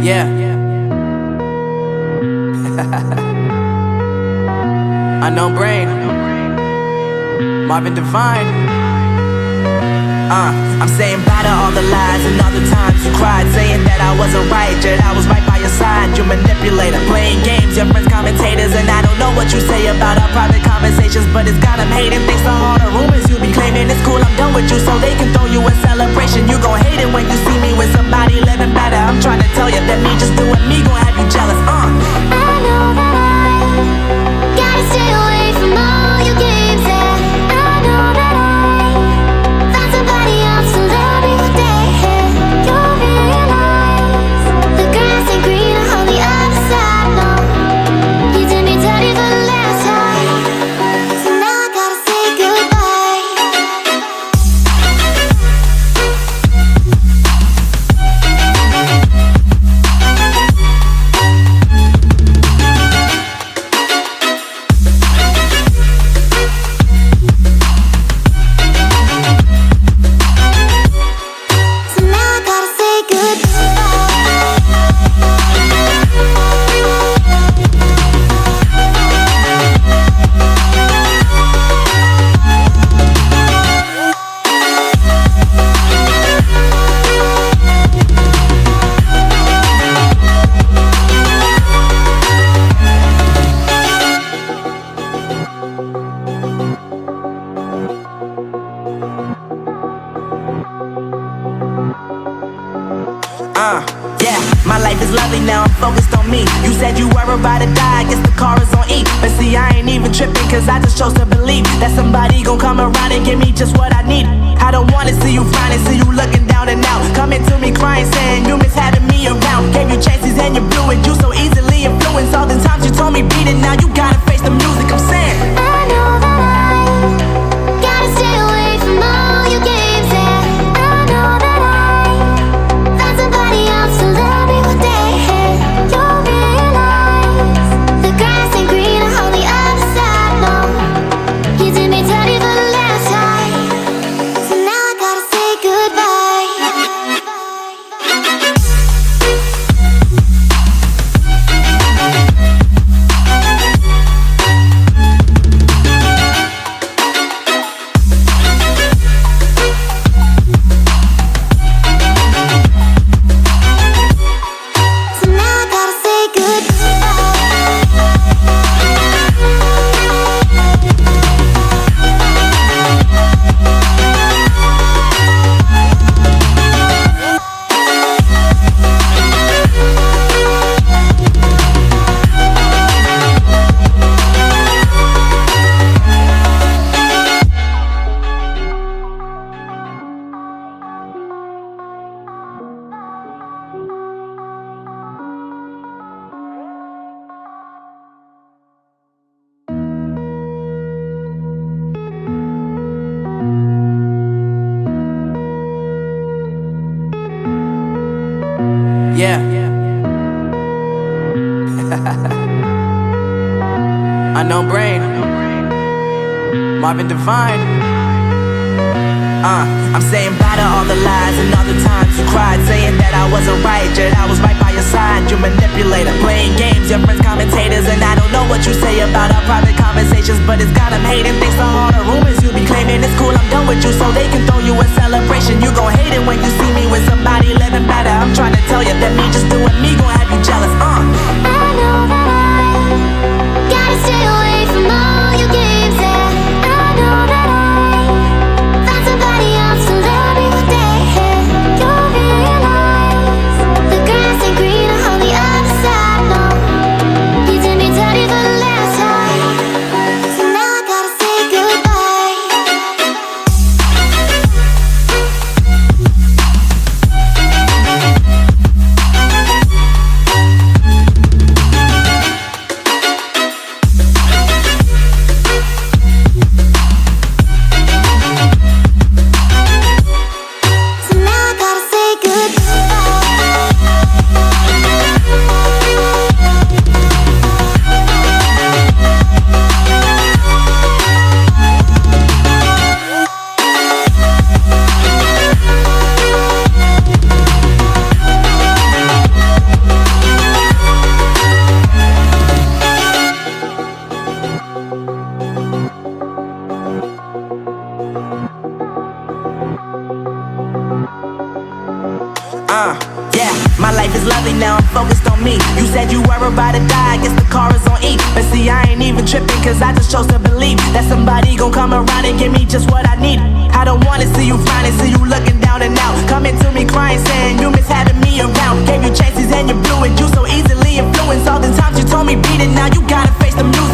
Yeah. Unknown Brain, Marvin Divine. I'm saying bye to all the lies and all the times you cried, saying that I wasn't right, yet I was right by your side. You manipulator, playing games, your friends commentators, and I don't know what you say about our private conversations, but it's got them hating. Thanks to all the rumors you be claiming. It's cool, I'm done with you, so they can throw you a celebration. You gon' hate it when you see me with somebody living better. I'm trying to tell you that me just doing me gon' have you jealous. I know that I gotta stay away from all your games, yeah. I know that I found somebody else to love me one day. You'll realize the grass ain't greener on the other side, no. You did me dirty for the last time, so now I gotta say goodbye. So now I gotta say Yeah, my life is lovely now, I'm focused on me. You said you were about to die, I guess the car is on E. But see, I ain't even tripping, cause I just chose to believe that somebody gon' come around and give me just what I need. I don't wanna see you finding, see you looking down and out, coming to me crying, saying you miss having me around. Gave you chances and you blew it, you so easily influenced. All the times you told me beat it, now you gotta face the music. I'm saying I know that I gotta stay away from all your games, yeah. I know that I found somebody else to love me one day. You'll realize the grass ain't greener on the other side, no. You did me dirty for the last time, so now I gotta say goodbye. So now I gotta say yeah. Unknown Brain, Marvin Divine. I'm saying bye to all the lies and all the times you cried, saying that I wasn't right, yet I was right by your side. You manipulator, playing games, your friends commentators, and I don't know what you say about our private conversations, but it's got them hating. Thanks to all the rumors you be claiming. It's cool, I'm done with you, so they can throw you a celebration. You gon' hate it when you see me with somebody living better. I'm trying to tell you that me just doing me gon' have you jealous. I know that I gotta stay away from all your games, yeah. I know that I found somebody else to love me one day. You'll realize the grass ain't greener on the other side, no. You did me dirty for the last time, so now I gotta say goodbye. life is lovely now, I'm focused on me. You said you were about to die, I guess the car is on E. But see, I ain't even tripping, cause I just chose to believe that somebody gon' come around and give me just what I need. I don't wanna see you frowning, see you looking down and out, coming to me crying, saying you miss having me around. Gave you chances and you blew it, you so easily influenced. All the times you told me beat it, now you gotta face the music.